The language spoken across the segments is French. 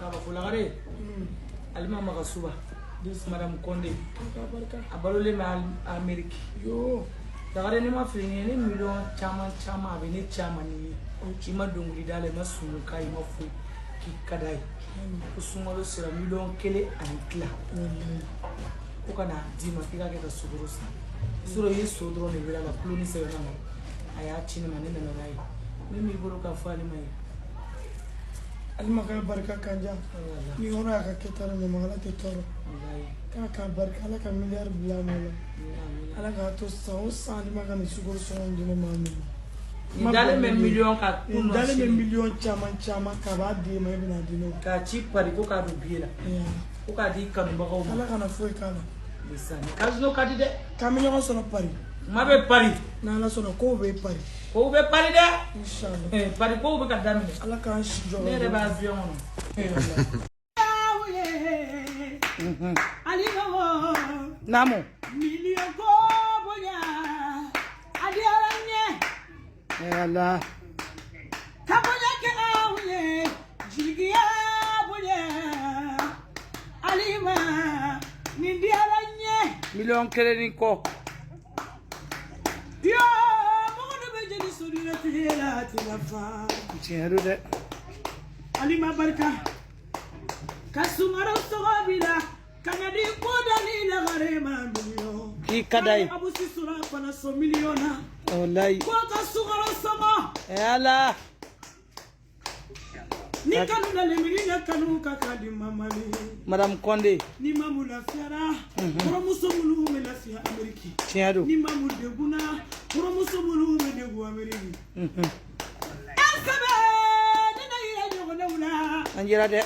kaba fulagare alima magasuba madame Condé abalole ma Amerique yo dagare ni ma fini ni million chama be ni chama ni ki ma donguli dale ma sunu kai ma fu ki kadai kusungalo sira million kele anikla ko kana dima kika ke ka suguru sa suro yeso dro ne bila la pluni se na aya chini manene na rai mimi buru ka fali mai alima ka barka kanja ni ona ka ketara ne mala te toro ka barka la ka miliar bla mala ala ka to sa alima ka ni suguru so ndine mami dale me million ka kuno dale me million chama ka ba di mai bina dino ka chi pari ko ka do biela ko ka di kanu ba ko ala kana foi kana lisani kazo ka di de kaminyo so no pari mabe pari na la so no ko be pari de inshallah pari ko be ka damine ala kan shi jo ne ba avion no ali go namo million ko boya ali aranye yalla kaboya ke awye jigiya boya alima nindi aranye million kele ni ko yo mo be jeni sodina tela tilafa tiaru de alima barka kasumaro sogabila kanadi ko dalila garema million ki kadai abu sisura pana so milliona wallahi ko kasumaro sama yala ni kanu na lemina kanu kakadi mamali madame Condé ni mamu la fiara pour musomulu me la fia Ameriki tiado ni mamu de guna pour musomulu me de gu Ameriki asabe dina ira jogo lawla anjira de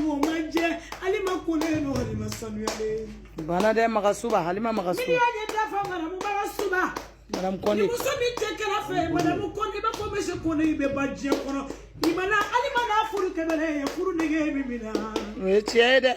wo manje alima koleno halima sanuale bana de magasuba halima magasuba ni ya dafa mara mu magasuba madame Condé musomi tekela fe madame Condé ba ko meshe kone be badje kono ibana alima na furu kebele furu nege bibina we tiede